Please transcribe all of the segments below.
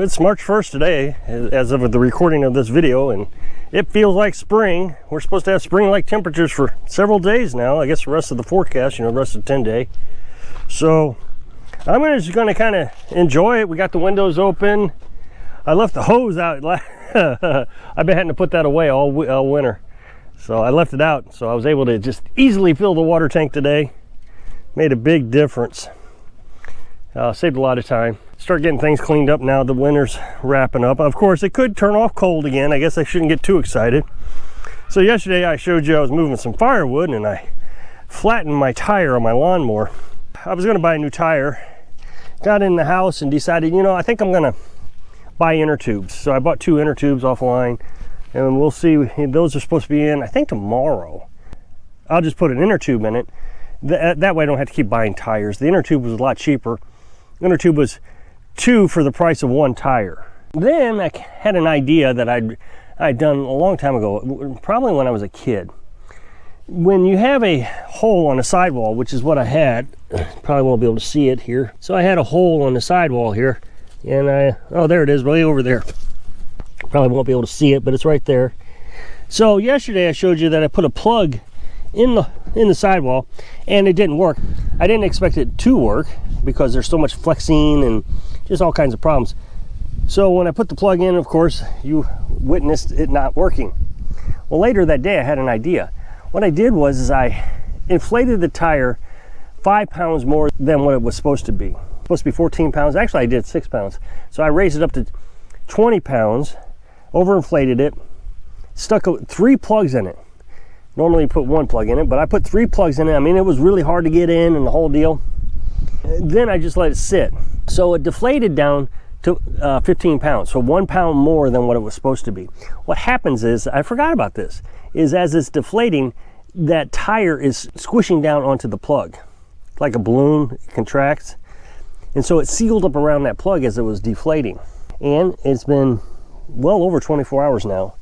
it's March 1st today, as of the recording of this video, and it feels like spring. We're supposed to have spring-like temperatures for several days now. I guess the rest of the forecast, the rest of the 10-day. So I'm just going to kind of enjoy it. We got the windows open. I left the hose out. I've been having to put that away all winter. So I left it out, so I was able to just easily fill the water tank today. Made a big difference. Saved a lot of time. Start getting things cleaned up now. The winter's wrapping up. Of course, it could turn off cold again. I guess I shouldn't get too excited. So yesterday I showed you I was moving some firewood and I flattened my tire on my lawnmower. I was going to buy a new tire. Got in the house and decided, I think I'm going to buy inner tubes. So I bought 2 inner tubes offline, and we'll see. Those are supposed to be in, I think, tomorrow. I'll just put an inner tube in it. That way I don't have to keep buying tires. The inner tube was a lot cheaper. The inner tube was 2 for the price of 1 tire. Then I had an idea that I'd done a long time ago, probably when I was a kid. When you have a hole on the sidewall, which is what I had, probably won't be able to see it here. So I had a hole on the sidewall here, and oh, there it is, way over there. Probably won't be able to see it, but it's right there. So yesterday I showed you that I put a plug in the sidewall, and it didn't work. I didn't expect it to work because there's so much flexing and just all kinds of problems. So when I put the plug in, of course, you witnessed it not working. Well, later that day I had an idea. What I did was I inflated the tire 5 pounds more than what it was supposed to be. It was supposed to be 14 pounds. Actually, I did 6 pounds. So I raised it up to 20 pounds, overinflated it, stuck 3 plugs in it. Normally you put 1 plug in it, but I put 3 plugs in it. I mean, it was really hard to get in and the whole deal. Then I just let it sit. So it deflated down to 15 pounds, so 1 pound more than what it was supposed to be. What happens is, I forgot about this, is as it's deflating, that tire is squishing down onto the plug. Like a balloon, it contracts. And so it sealed up around that plug as it was deflating. And it's been well over 24 hours now.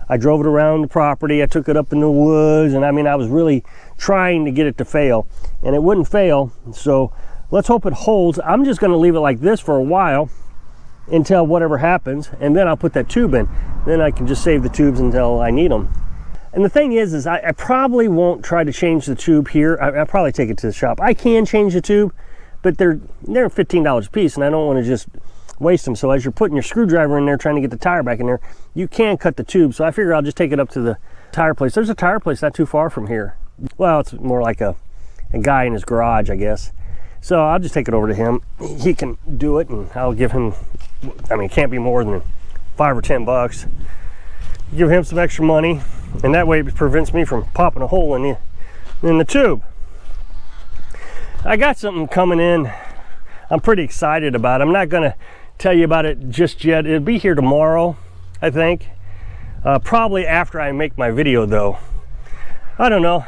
I drove it around the property, I took it up in the woods, and I mean, I was really trying to get it to fail, and it wouldn't fail. So let's hope it holds. I'm just gonna leave it like this for a while until whatever happens, and then I'll put that tube in. Then I can just save the tubes until I need them. And the thing is I probably won't try to change the tube here. I'll probably take it to the shop. I can change the tube, but they're $15 a piece, and I don't want to just waste them. So as you're putting your screwdriver in there trying to get the tire back in there, you can cut the tube. So I figure I'll just take it up to the tire place. There's a tire place not too far from here. Well, it's more like a guy in his garage, I guess. So I'll just take it over to him. He can do it, and I'll give him, I mean, it can't be more than $5 or $10. Give him some extra money, and that way it prevents me from popping a hole in the tube. I got something coming in I'm pretty excited about. I'm not gonna tell you about it just yet. It'll be here tomorrow, I think. Probably after I make my video though. I don't know.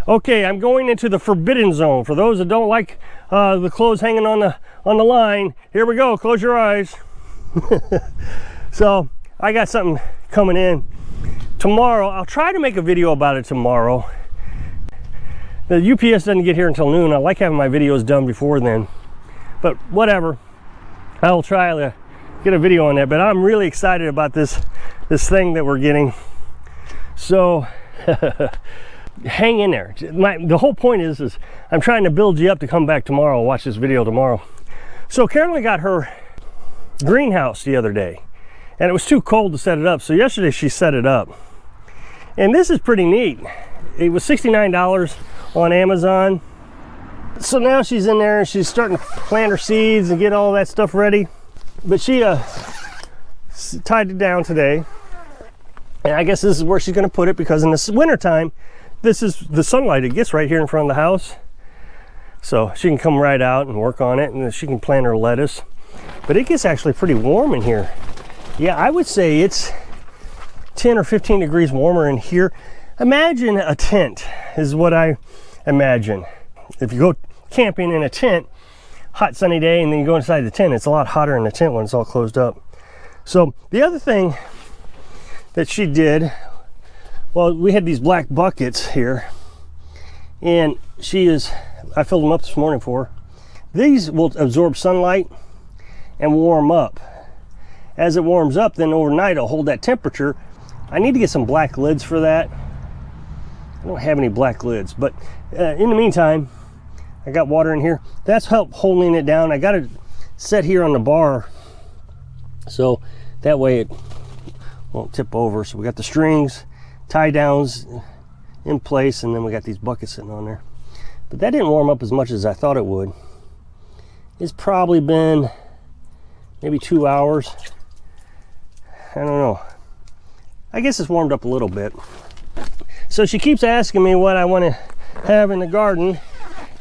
Okay, I'm going into the forbidden zone. For those that don't like the clothes hanging on the line, here we go, close your eyes. So I got something coming in tomorrow. I'll try to make a video about it tomorrow. The UPS doesn't get here until noon. I like having my videos done before then, but whatever. I'll try to get a video on that, but I'm really excited about this thing that we're getting. So hang in there. The whole point is I'm trying to build you up to come back tomorrow and watch this video tomorrow. So Carolyn got her greenhouse the other day, and it was too cold to set it up. So yesterday she set it up, and this is pretty neat. It was $69 on Amazon. So now she's in there and she's starting to plant her seeds and get all that stuff ready. But she tied it down today, and I guess this is where she's going to put it, because in the winter time, this is the sunlight it gets right here in front of the house. So she can come right out and work on it, and she can plant her lettuce. But it gets actually pretty warm in here. Yeah, I would say it's 10 or 15 degrees warmer in here. Imagine a tent is what I imagine. If you go camping in a tent, hot sunny day, and then you go inside the tent, it's a lot hotter in the tent when it's all closed up. So the other thing that she did, well, we had these black buckets here, and I filled them up this morning for her. These will absorb sunlight and warm up. as it warms up, then overnight it'll hold that temperature. I need to get some black lids for that. I don't have any black lids, but in the meantime, I got water in here. That's helped holding it down. I got it set here on the bar, so that way it won't tip over. So we got the strings, tie downs in place, and then we got these buckets sitting on there. But that didn't warm up as much as I thought it would. It's probably been maybe 2 hours. I don't know. I guess it's warmed up a little bit. So she keeps asking me what I want to have in the garden,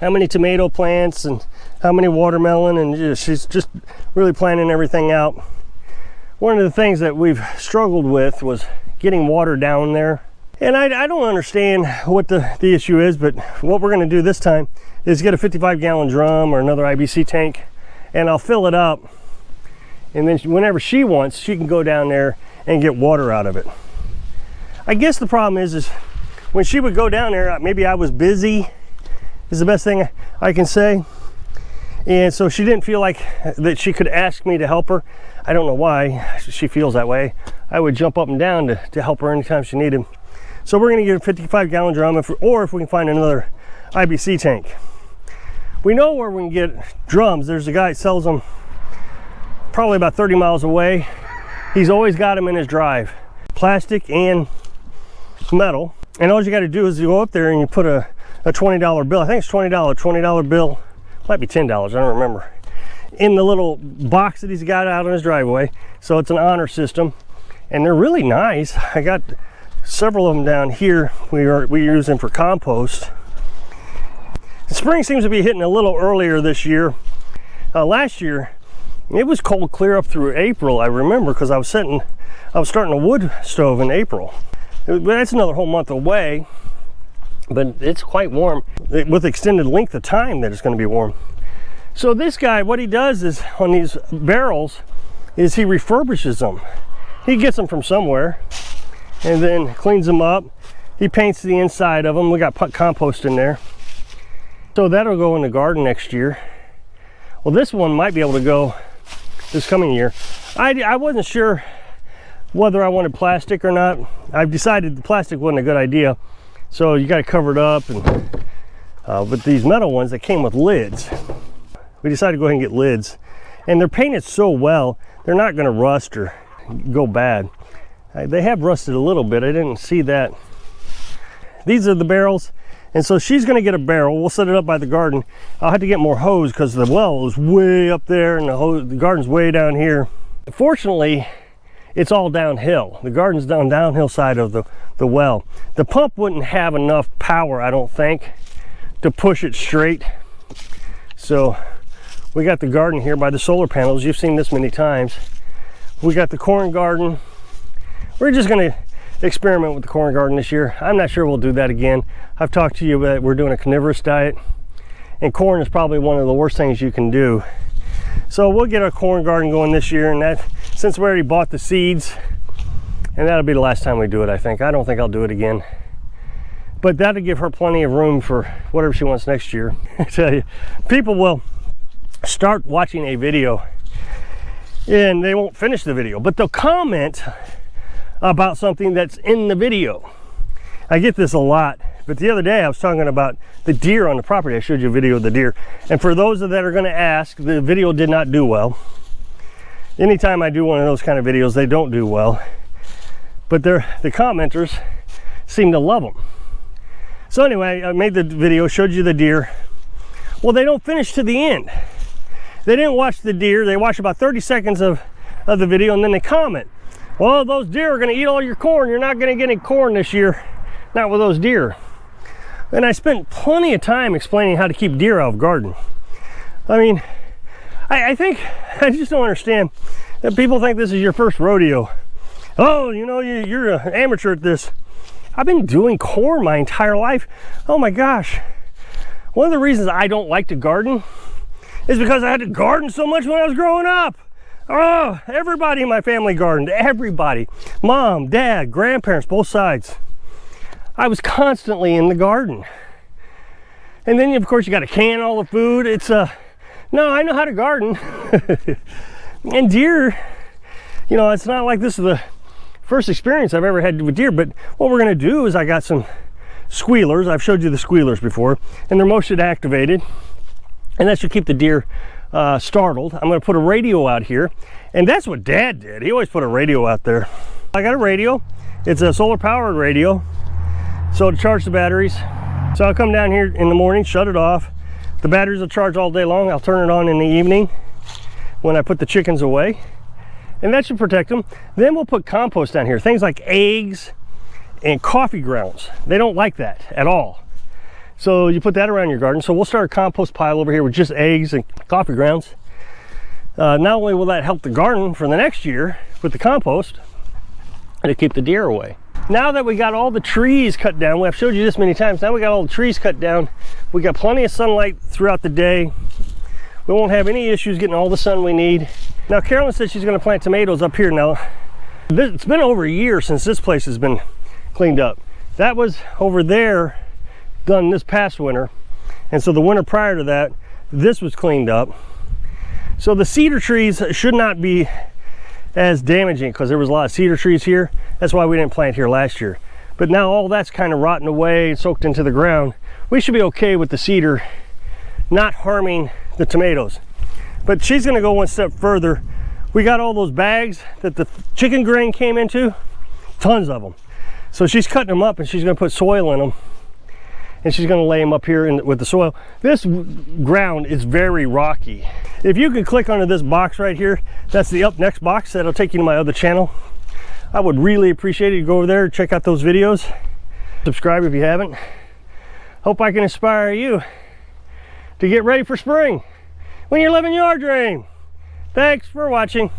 how many tomato plants and how many watermelon, and she's just really planning everything out. One of the things that we've struggled with was getting water down there. And I don't understand what the issue is, but what we're going to do this time is get a 55-gallon drum or another IBC tank, and I'll fill it up. And then whenever she wants, she can go down there and get water out of it. I guess the problem is when she would go down there, maybe I was busy, is the best thing I can say. And so she didn't feel like that she could ask me to help her. I don't know why she feels that way. I would jump up and down to help her anytime she needed. So we're gonna get a 55-gallon drum, or if we can find another IBC tank. We know where we can get drums. There's a guy that sells them probably about 30 miles away. He's always got them in his drive, plastic and metal. And all you got to do is you go up there and you put a $20 bill. I think it's $20 bill, might be $10, I don't remember, in the little box that he's got out on his driveway. So it's an honor system, and they're really nice. I got several of them down here. We use them for compost. Spring seems to be hitting a little earlier this year. Last year it was cold clear up through April, I remember, because I was starting a wood stove in April. That's another whole month away, but it's quite warm with extended length of time that it's going to be warm. So this guy, what he does is on these barrels is he refurbishes them. He gets them from somewhere and then cleans them up. He paints the inside of them. We got compost in there, so that'll go in the garden next year. Well, this one might be able to go this coming year. I wasn't sure whether I wanted plastic or not. I've decided the plastic wasn't a good idea, so you got to cover it up. And but these metal ones that came with lids, we decided to go ahead and get lids, and they're painted so well they're not going to rust or go bad. They have rusted a little bit. I didn't see that. These are the barrels, and so she's going to get a barrel. We'll set it up by the garden. I'll have to get more hose because the well is way up there and the garden's way down here. Fortunately, it's all downhill. The garden's down downhill side of the well. The pump wouldn't have enough power, I don't think, to push it straight. So we got the garden here by the solar panels. You've seen this many times. We got the corn garden. We're just going to experiment with the corn garden this year. I'm not sure we'll do that again. I've talked to you about we're doing a carnivorous diet, and corn is probably one of the worst things you can do. So we'll get our corn garden going this year, and that, since we already bought the seeds, and that'll be the last time we do it, I think. I don't think I'll do it again. But that'll give her plenty of room for whatever she wants next year. I tell you, people will start watching a video and they won't finish the video, but they'll comment about something that's in the video. I get this a lot, but the other day I was talking about the deer on the property. I showed you a video of the deer, and for those that are going to ask, the video did not do well. Anytime I do one of those kind of videos, they don't do well, but the commenters seem to love them. So anyway, I made the video, showed you the deer. Well, they don't finish to the end. They didn't watch the deer. They watch about 30 seconds of the video, and then they comment, well, those deer are going to eat all your corn. You're not going to get any corn this year. Not with those deer. And I spent plenty of time explaining how to keep deer out of garden. I mean, I think, I just don't understand that people think this is your first rodeo. Oh, you know, you're an amateur at this. I've been doing corn my entire life. Oh my gosh. One of the reasons I don't like to garden is because I had to garden so much when I was growing up. Oh, everybody in my family gardened, everybody. Mom, dad, grandparents, both sides. I was constantly in the garden. And then, of course, you got to can all the food. It's no, I know how to garden. And deer, you know, it's not like this is the first experience I've ever had with deer, but what we're gonna do is I got some squealers. I've showed you the squealers before, and they're motion activated, and that should keep the deer startled. I'm gonna put a radio out here, and that's what Dad did. He always put a radio out there. I got a radio. It's a solar powered radio, so to charge the batteries. So I'll come down here in the morning, shut it off. The batteries will charge all day long. I'll turn it on in the evening when I put the chickens away, and that should protect them. Then we'll put compost down here, things like eggs and coffee grounds. They don't like that at all. So you put that around your garden. So we'll start a compost pile over here with just eggs and coffee grounds. Not only will that help the garden for the next year with the compost, to keep the deer away. Now that we got all the trees cut down, I've showed you this many times, now we got all the trees cut down, we got plenty of sunlight throughout the day. We won't have any issues getting all the sun we need. Now Carolyn said she's going to plant tomatoes up here. Now it's been over a year since this place has been cleaned up. That was over there done this past winter, and so the winter prior to that, this was cleaned up. So the cedar trees should not be as damaging because there was a lot of cedar trees here. That's why we didn't plant here last year. But now all that's kind of rotting away, soaked into the ground. We should be okay with the cedar not harming the tomatoes. But she's going to go one step further. We got all those bags that the chicken grain came into, tons of them. So she's cutting them up and she's going to put soil in them, and she's going to lay them up here with the soil. This ground is very rocky. If you could click onto this box right here, that's the up next box. That'll take you to my other channel. I would really appreciate it. You go over there, check out those videos. Subscribe if you haven't. Hope I can inspire you to get ready for spring when you're living your dream. Thanks for watching.